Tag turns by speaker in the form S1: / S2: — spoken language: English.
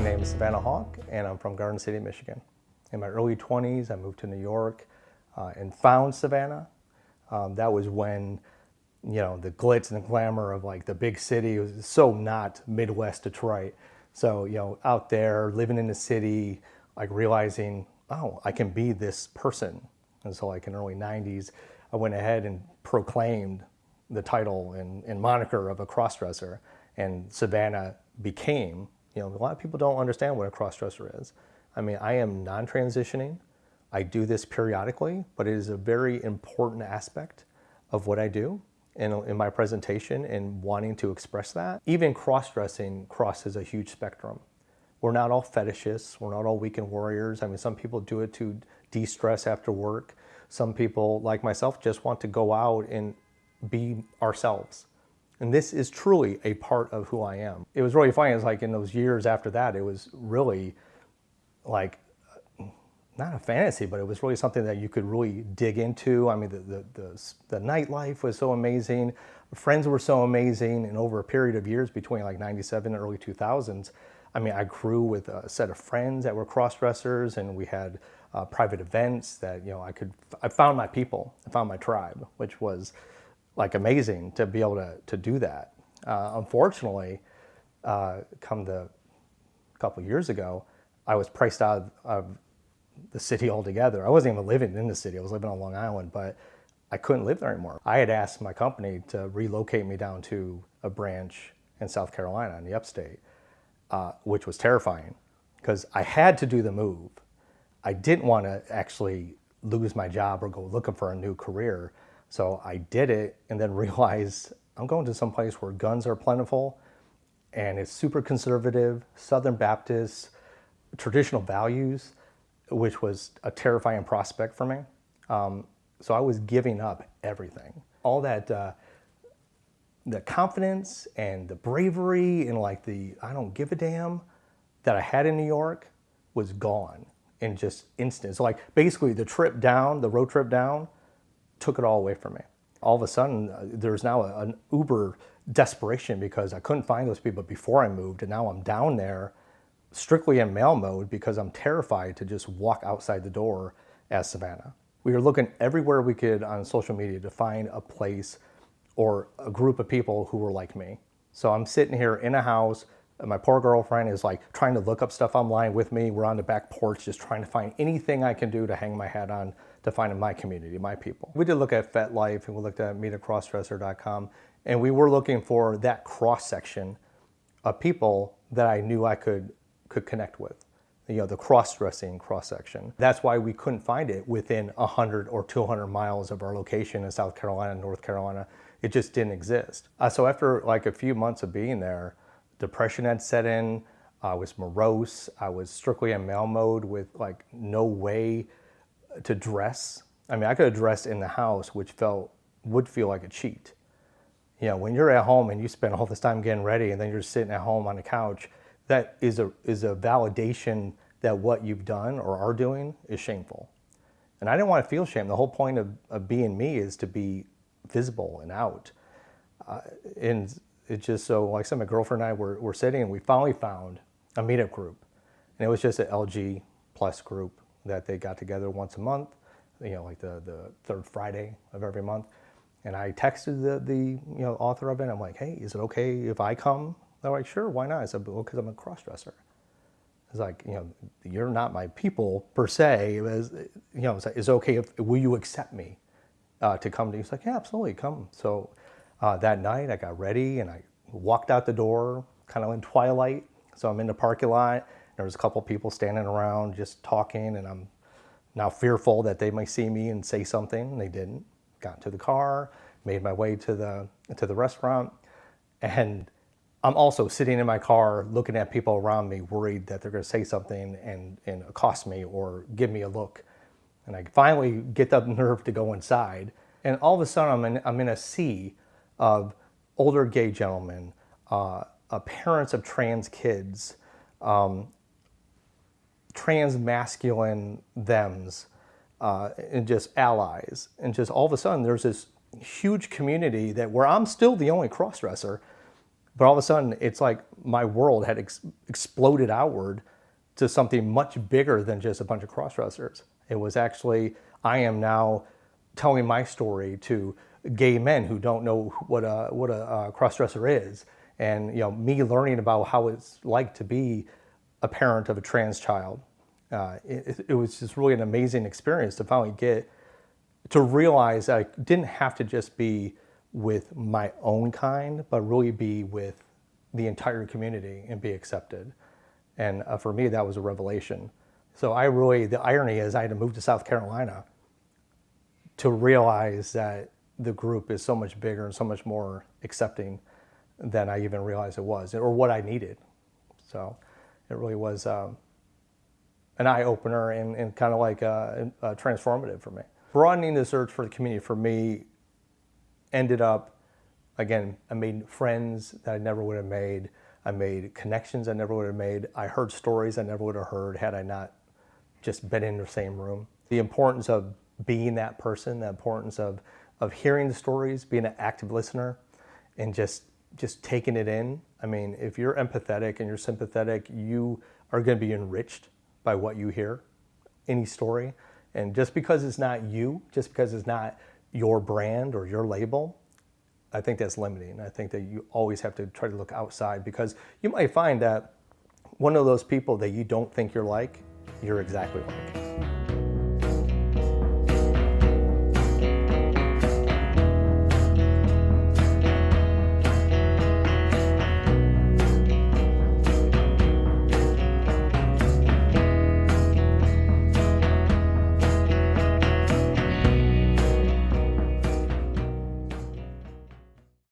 S1: name is Savannah Hauk, and I'm from Garden City, Michigan. In my early 20s, I moved to New York and found Savannah. That was when, the glitz and the glamour of like the big city was so not Midwest Detroit. So, out there living in the city, like realizing, oh, I can be this person. And so like in the early 90s, I went ahead and proclaimed the title and moniker of a crossdresser, and Savannah became, a lot of people don't understand what a crossdresser is. I mean, I am non-transitioning. I do this periodically, but it is a very important aspect of what I do in my presentation and wanting to express that. Even cross-dressing crosses a huge spectrum. We're not all fetishists. We're not all weekend warriors. I mean, some people do it to de-stress after work. Some people, like myself, just want to go out and be ourselves. And this is truly a part of who I am. It was really funny. It was like in those years after that, it was really like, not a fantasy, but it was really something that you could really dig into. I mean, the nightlife was so amazing. Friends were so amazing. And over a period of years between like 97 and early 2000s, I mean, I grew with a set of friends that were cross-dressers, and we had private events that, I found my people, I found my tribe, which was like amazing to be able to do that. Unfortunately, come a couple of years ago, I was priced out of the city altogether. I wasn't even living in the city. I was living on Long Island, but I couldn't live there anymore. I had asked my company to relocate me down to a branch in South Carolina in the upstate, which was terrifying because I had to do the move. I didn't want to actually lose my job or go looking for a new career. So I did it and then realized I'm going to some place where guns are plentiful and it's super conservative, Southern Baptist, traditional values, which was a terrifying prospect for me. So I was giving up everything. All that, the confidence and the bravery and like the I don't give a damn that I had in New York was gone in just instants. So like basically the road trip down, took it all away from me. All of a sudden, there's now an uber desperation because I couldn't find those people before I moved, and now I'm down there strictly in mail mode because I'm terrified to just walk outside the door as Savannah. We were looking everywhere we could on social media to find a place or a group of people who were like me. So I'm sitting here in a house, and my poor girlfriend is like trying to look up stuff online with me. We're on the back porch just trying to find anything I can do to hang my hat on to find my community, my people. We did look at FetLife and we looked at meetupcrossdresser.com, and we were looking for that cross section of people that I knew I could connect with. The cross-dressing cross-section. That's why we couldn't find it within 100 or 200 miles of our location in South Carolina, North Carolina. It just didn't exist. So after like a few months of being there, depression had set in. I was morose. I was strictly in mail mode with like no way to dress. I mean, I could have dressed in the house, which would feel like a cheat. When you're at home and you spend all this time getting ready and then you're sitting at home on the couch, that is a validation that what you've done or are doing is shameful. And I didn't want to feel shame. The whole point of being me is to be visible and out. And it's just so, like I said, my girlfriend and I were sitting and we finally found a meetup group. And it was just an LG plus group that they got together once a month, like the third Friday of every month. And I texted the author of it. I'm like, hey, is it okay if I come? They're like, sure, why not? I said, well, because I'm a cross-dresser. It's like, you're not my people per se. It's like, is it okay will you accept me to come to you? He's like, yeah, absolutely, come. So that night I got ready and I walked out the door, kind of in twilight. So I'm in the parking lot. There was a couple people standing around just talking, and I'm now fearful that they might see me and say something. And they didn't. Got into the car, made my way to the restaurant, and I'm also sitting in my car looking at people around me, worried that they're going to say something and accost me or give me a look. And I finally get the nerve to go inside, and all of a sudden I'm in a sea of older gay gentlemen, parents of trans kids, trans masculine thems, and just allies. And just all of a sudden there's this huge community where I'm still the only crossdresser, But all of a sudden, it's like my world had exploded outward to something much bigger than just a bunch of cross-dressers. It was actually, I am now telling my story to gay men who don't know what a cross-dresser is, and me learning about how it's like to be a parent of a trans child. It was just really an amazing experience to finally get to realize I didn't have to just be with my own kind, but really be with the entire community and be accepted. And for me, that was a revelation. So the irony is I had to move to South Carolina to realize that the group is so much bigger and so much more accepting than I even realized it was, or what I needed. So it really was an eye-opener and kind of like transformative for me. Broadening the search for the community for me ended up, again, I made friends that I never would have made. I made connections I never would have made. I heard stories I never would have heard had I not just been in the same room. The importance of being that person, the importance of hearing the stories, being an active listener, and just taking it in. I mean, if you're empathetic and you're sympathetic, you are going to be enriched by what you hear, any story. And just because it's not you, just because it's not your brand or your label, I think that's limiting. I think that you always have to try to look outside, because you might find that one of those people that you don't think you're like, you're exactly like.